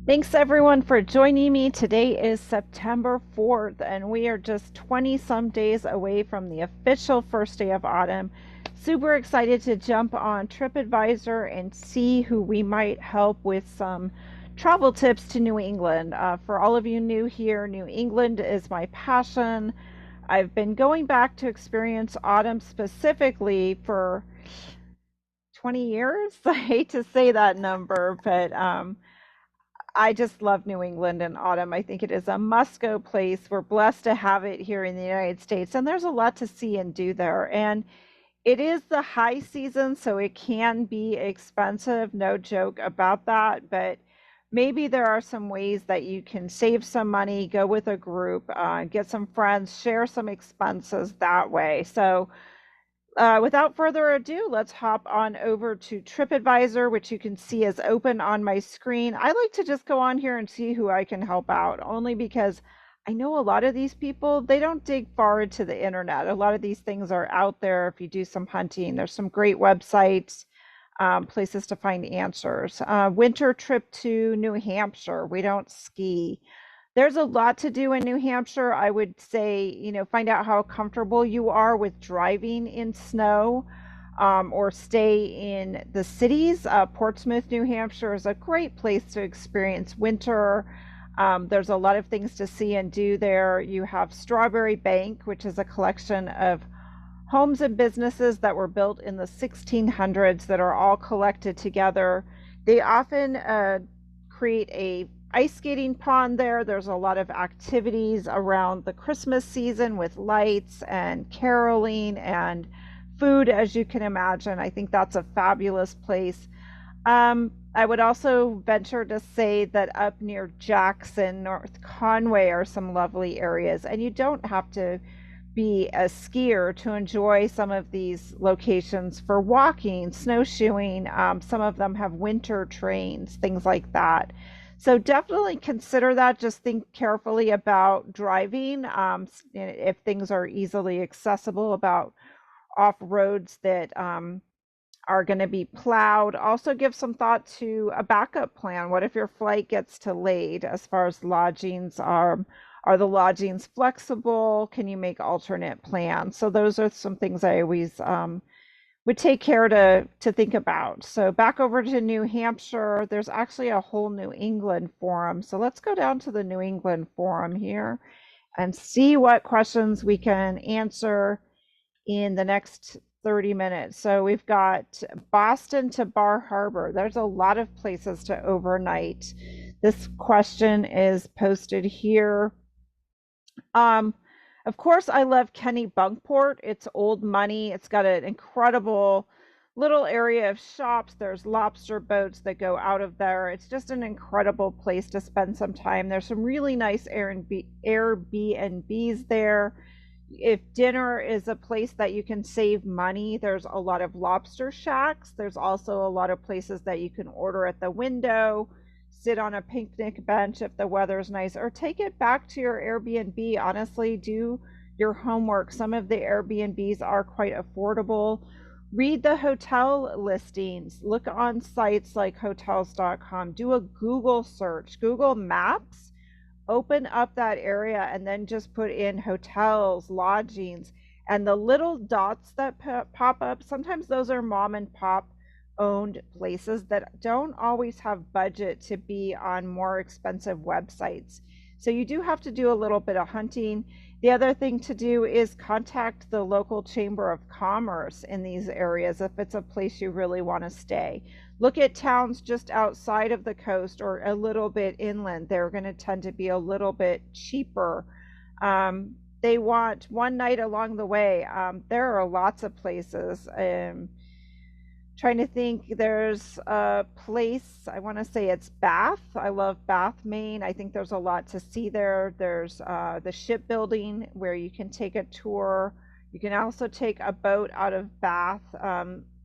Thanks everyone for joining me. Today is September 4th, and we are just 20 some days away from the official first day of autumn. Super excited to jump on TripAdvisor and see who we might help with some travel tips to New England. For all of you new here, New England is my passion. I've been going back to experience autumn specifically for 20 years. I hate to say that number, but I just love New England in autumn. I think it is a must go place. We're blessed to have it here in the United States, and there's a lot to see and do there. And it is the high season, so it can be expensive, no joke about that. But maybe there are some ways that you can save some money, go with a group, get some friends, share some expenses that way. So without further ado, let's hop on over to TripAdvisor, which you can see is open on my screen. I like to just go on here and see who I can help out, only because I know a lot of these people, they don't dig far into the internet. A lot of these things are out there if you do some hunting. There's some great websites, places to find answers. Winter trip to New Hampshire. We don't ski. There's a lot to do in New Hampshire. I would say, find out how comfortable you are with driving in snow, or stay in the cities. Portsmouth, New Hampshire is a great place to experience winter. There's a lot of things to see and do there. You have Strawberry Bank, which is a collection of homes and businesses that were built in the 1600s that are all collected together. They often create a ice skating pond there. There's a lot of activities around the Christmas season with lights and caroling and food, as you can imagine. I think that's a fabulous place. I would also venture to say that up near Jackson, North Conway are some lovely areas, and you don't have to be a skier to enjoy some of these locations for walking, snowshoeing. Some of them have winter trains, things like that. So definitely consider that. Just think carefully about driving, if things are easily accessible, about off roads that are going to be plowed. Also, give some thought to a backup plan. What if your flight gets delayed as far as lodgings are? Are the lodgings flexible? Can you make alternate plans? So those are some things I always would take care to think about. So back over to New Hampshire, there's actually a whole New England forum. So let's go down to the New England forum here and see what questions we can answer in the next 30 minutes. So we've got Boston to Bar Harbor. There's a lot of places to overnight. This question is posted here. Of course, I love Kennebunkport. It's old money. It's got an incredible little area of shops. There's lobster boats that go out of there. It's just an incredible place to spend some time. There's some really nice Airbnbs there. If dinner is a place that you can save money, there's a lot of lobster shacks. There's also a lot of places that you can order at the window, sit on a picnic bench if the weather's nice, or take it back to your Airbnb. Honestly, do your homework. Some of the Airbnbs are quite affordable. Read the hotel listings. Look on sites like hotels.com. Do a Google search, Google Maps. Open up that area and then just put in hotels, lodgings, and the little dots that pop up. Sometimes those are mom and pop owned places that don't always have budget to be on more expensive websites. So you do have to do a little bit of hunting. The other thing to do is contact the local chamber of commerce in these areas if it's a place you really want to stay. Look at towns just outside of the coast or a little bit inland. They're going to tend to be a little bit cheaper. They want one night along the way. There are lots of places. Trying to think, there's a place, I want to say it's Bath. I love Bath, Maine. I think there's a lot to see there. There's the shipbuilding where you can take a tour. You can also take a boat out of Bath,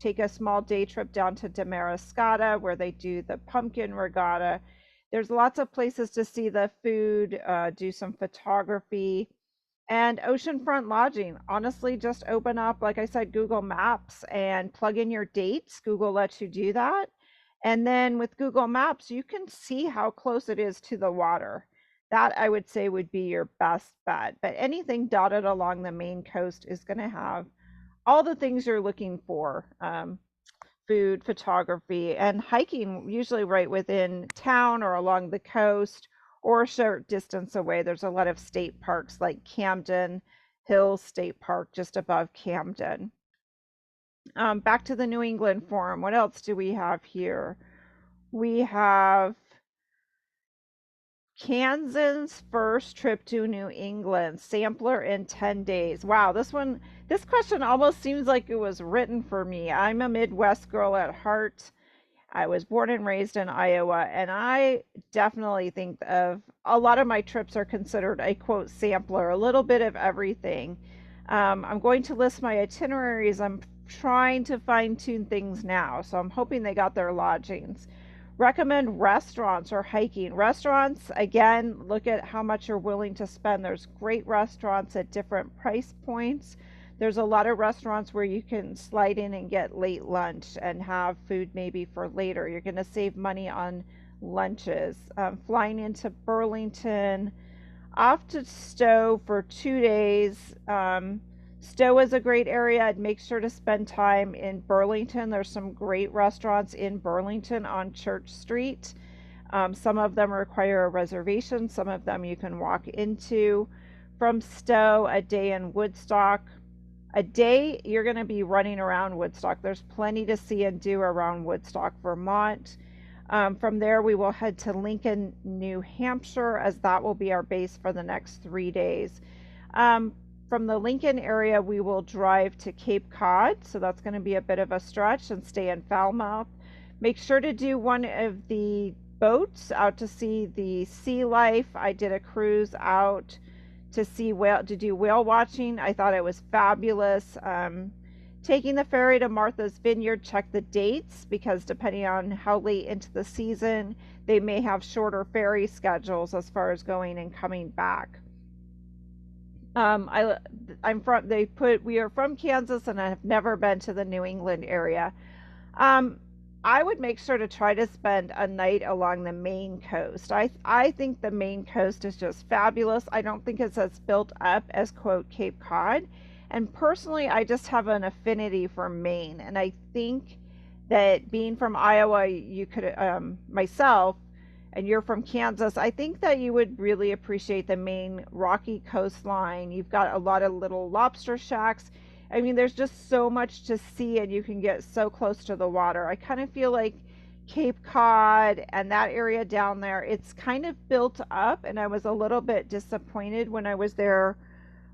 take a small day trip down to Damariscotta where they do the pumpkin regatta. There's lots of places to see the food, do some photography. And oceanfront lodging, honestly, just open up, like I said, Google Maps and plug in your dates. Google lets you do that. And then with Google Maps, you can see how close it is to the water. That I would say would be your best bet. But anything dotted along the main coast is going to have all the things you're looking for. Food, photography, and hiking, usually right within town or along the coast or a short distance away. There's a lot of state parks like Camden Hills State Park just above Camden. Back to the New England Forum. What else do we have here? We have Kansas first trip to New England, sampler in 10 days. Wow, this question almost seems like it was written for me. I'm a Midwest girl at heart. I was born and raised in Iowa, and I definitely think of a lot of my trips are considered a quote sampler, a little bit of everything. I'm going to list my itineraries. I'm trying to fine tune things now, so I'm hoping they got their lodgings. Recommend restaurants or hiking. Restaurants, again, look at how much you're willing to spend. There's great restaurants at different price points. There's a lot of restaurants where you can slide in and get late lunch and have food maybe for later. You're going to save money on lunches. Flying into Burlington, off to Stowe for 2 days. Stowe is a great area. I'd make sure to spend time in Burlington. There's some great restaurants in Burlington on Church Street. Some of them require a reservation. Some of them you can walk into. From Stowe, a day in Woodstock. A day you're going to be running around Woodstock. There's plenty to see and do around Woodstock, Vermont. From there, we will head to Lincoln, New Hampshire, as that will be our base for the next 3 days. From the Lincoln area, we will drive to Cape Cod, so that's going to be a bit of a stretch, and stay in Falmouth. Make sure to do one of the boats out to see the sea life. I did a cruise out to do whale watching. I thought it was fabulous. Taking the ferry to Martha's Vineyard, check the dates, because depending on how late into the season, they may have shorter ferry schedules as far as going and coming back. We are from Kansas, and I have never been to the New England area. I would make sure to try to spend a night along the Maine coast. I think the Maine coast is just fabulous. I don't think it's as built up as quote Cape Cod. And personally, I just have an affinity for Maine. And I think that being from Iowa, you could, myself, and you're from Kansas, I think that you would really appreciate the Maine rocky coastline. You've got a lot of little lobster shacks. I mean, there's just so much to see, and you can get so close to the water. I kind of feel like Cape Cod and that area down there, it's kind of built up, and I was a little bit disappointed when I was there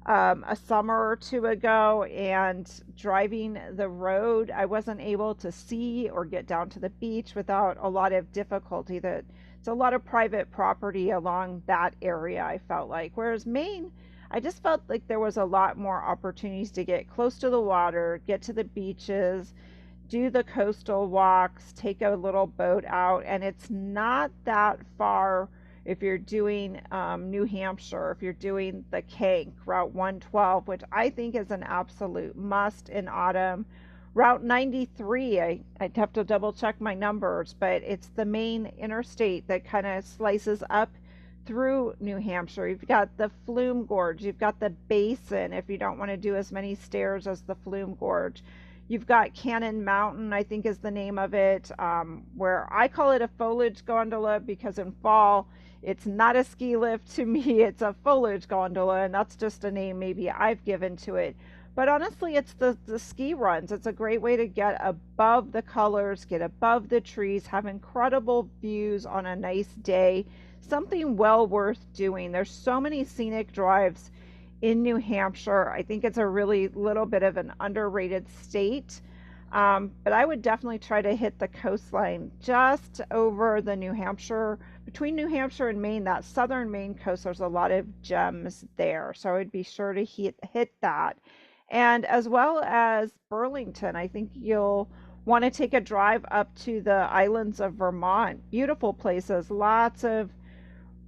a summer or two ago, and driving the road, I wasn't able to see or get down to the beach without a lot of difficulty. That it's a lot of private property along that area, I felt like. Whereas Maine, I just felt like there was a lot more opportunities to get close to the water, get to the beaches, do the coastal walks, take a little boat out, and it's not that far if you're doing New Hampshire, if you're doing the Kank, Route 112, which I think is an absolute must in autumn. Route 93, I'd have to double check my numbers, but it's the main interstate that kind of slices up through New Hampshire. You've got the Flume Gorge, you've got the Basin if you don't want to do as many stairs as the Flume Gorge. You've got Cannon Mountain, I think is the name of it, where I call it a foliage gondola, because in fall it's not a ski lift to me, it's a foliage gondola, and that's just a name maybe I've given to it. But honestly, it's the ski runs. It's a great way to get above the colors, get above the trees, have incredible views on a nice day. Something well worth doing. There's so many scenic drives in New Hampshire. I think it's a really little bit of an underrated state. But I would definitely try to hit the coastline just over the New Hampshire, between New Hampshire and Maine, that southern Maine coast. There's a lot of gems there. So I would be sure to hit that. And as well as Burlington, I think you'll want to take a drive up to the islands of Vermont. Beautiful places, lots of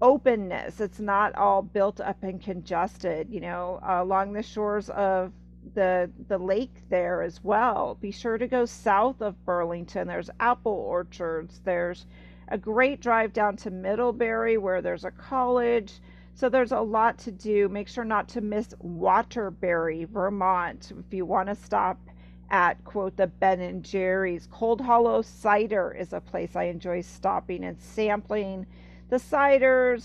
openness. It's not all built up and congested, along the shores of the lake there as well. Be sure to go south of Burlington. There's apple orchards. There's a great drive down to Middlebury where there's a college. So there's a lot to do. Make sure not to miss Waterbury, Vermont, if you want to stop at, quote, the Ben and Jerry's. Cold Hollow Cider is a place I enjoy stopping and sampling the ciders.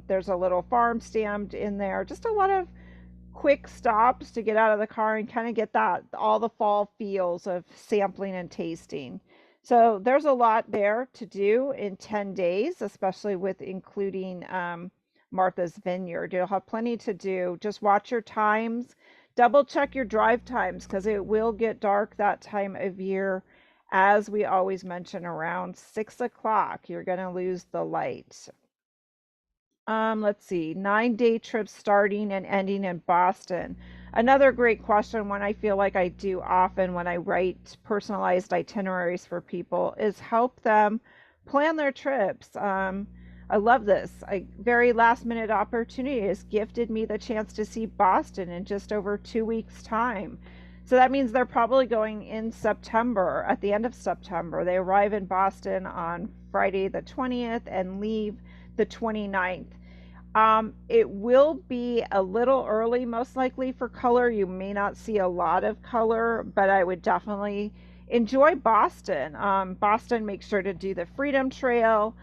There's a little farm stand in there. Just a lot of quick stops to get out of the car and kind of get that all the fall feels of sampling and tasting. So there's a lot there to do in 10 days, especially with including Martha's Vineyard. You'll have plenty to do. Just watch your times. Double check your drive times because it will get dark that time of year. As we always mention, around 6 o'clock, you're going to lose the light. Let's see, 9-day trip starting and ending in Boston. Another great question, one I feel like I do often when I write personalized itineraries for people, is help them plan their trips. I love this. A very last minute opportunity has gifted me the chance to see Boston in just over 2 weeks' time. So that means they're probably going in September, at the end of September. They arrive in Boston on Friday the 20th and leave the 29th. It will be a little early, most likely, for color. You may not see a lot of color, but I would definitely enjoy Boston. Boston, make sure to do the Freedom Trail,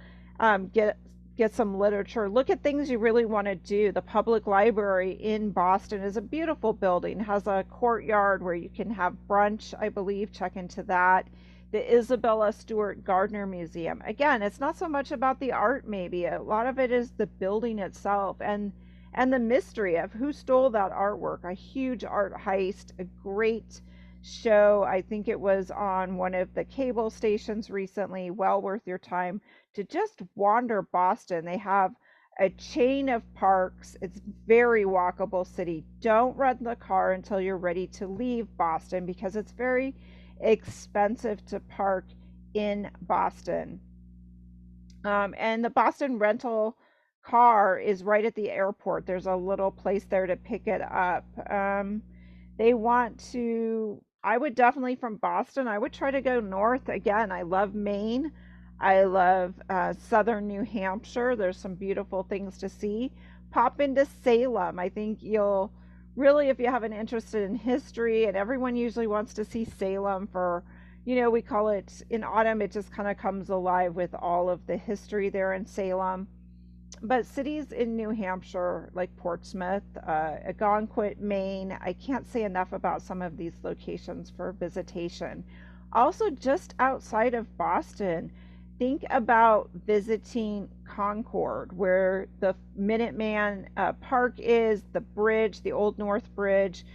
get some literature, look at things you really want to do. The public library in Boston is a beautiful building, has a courtyard where you can have brunch, I believe. Check into that. The Isabella Stewart Gardner Museum. Again, it's not so much about the art, maybe. A lot of it is the building itself and the mystery of who stole that artwork. A huge art heist, a great show. I think it was on one of the cable stations recently. Well worth your time to just wander Boston. They have a chain of parks. It's very walkable city. Don't rent the car until you're ready to leave Boston because it's very expensive to park in Boston. And the Boston rental car is right at the airport. There's a little place there to pick it up. They want to, I would definitely, from Boston, I would try to go north. Again, I love Maine. I love southern New Hampshire. There's some beautiful things to see. Pop into Salem. I think you'll really, if you have an interest in history, and everyone usually wants to see Salem for, we call it in autumn, it just kind of comes alive with all of the history there in Salem. But cities in New Hampshire, like Portsmouth, Algonquin, Maine, I can't say enough about some of these locations for visitation. Also, just outside of Boston, think about visiting Concord, where the Minuteman Park is, the bridge, the Old North Bridge.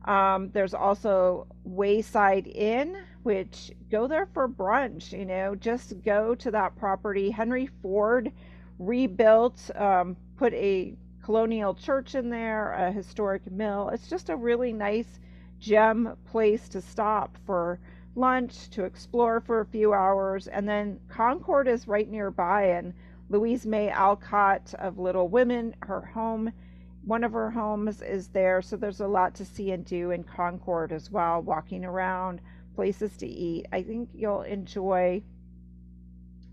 There's also Wayside Inn, which go there for brunch, just go to that property. Henry Ford rebuilt, put a colonial church in there, a historic mill. It's just a really nice gem place to stop for lunch, to explore for a few hours. And then Concord is right nearby, and Louise May Alcott of Little Women, her home, one of her homes is there. So there's a lot to see and do in Concord as well, walking around, places to eat. I think you'll enjoy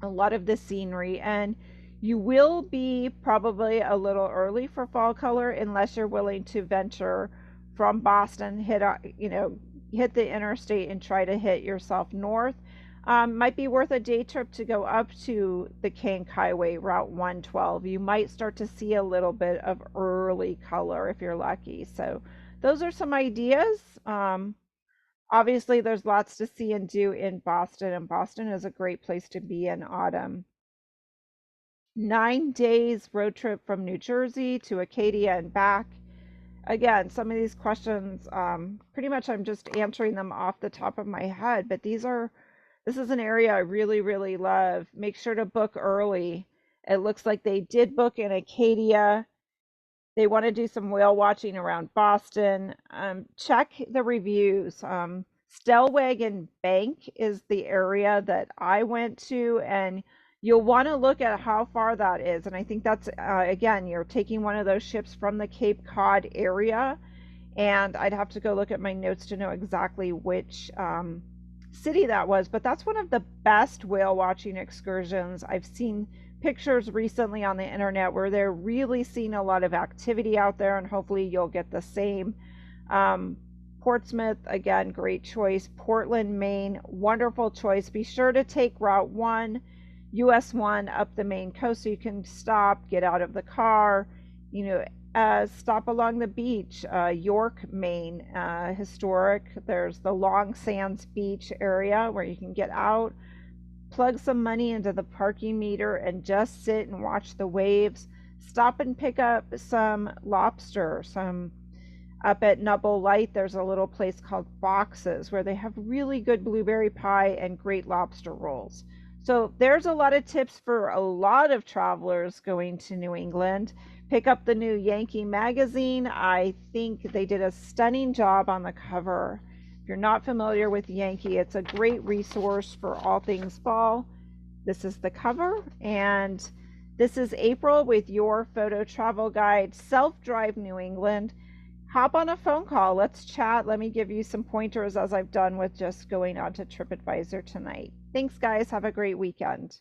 a lot of the scenery, and you will be probably a little early for fall color unless you're willing to venture from Boston, hit the interstate and try to hit yourself north. Might be worth a day trip to go up to the Kank Highway, Route 112. You might start to see a little bit of early color if you're lucky. So those are some ideas. Obviously, there's lots to see and do in Boston, and Boston is a great place to be in autumn. 9 days road trip from New Jersey to Acadia and back. Again, some of these questions, pretty much I'm just answering them off the top of my head, but this is an area I really, really love. Make sure to book early. It looks like they did book in Acadia. They want to do some whale watching around Boston. Check the reviews. Stellwagen Bank is the area that I went to, and you'll want to look at how far that is. And I think that's, again, you're taking one of those ships from the Cape Cod area. and I'd have to go look at my notes to know exactly which city that was, but that's one of the best whale watching excursions. I've seen pictures recently on the internet where they're really seeing a lot of activity out there, and hopefully you'll get the same. Portsmouth, again, great choice. Portland, Maine, wonderful choice. Be sure to take Route 1, US 1 up the Maine coast so you can stop, get out of the car, stop along the beach. York, Maine, historic. There's the Long Sands Beach area where you can get out, plug some money into the parking meter, and just sit and watch the waves. Stop and pick up some lobster. Up at Nubble Light, there's a little place called Foxes where they have really good blueberry pie and great lobster rolls. So there's a lot of tips for a lot of travelers going to New England. Pick up the new Yankee magazine. I think they did a stunning job on the cover. If you're not familiar with Yankee, it's a great resource for all things fall. This is the cover, and this is April with your photo travel guide, Self-Drive New England. Hop on a phone call. Let's chat. Let me give you some pointers as I've done with just going on to TripAdvisor tonight. Thanks, guys. Have a great weekend.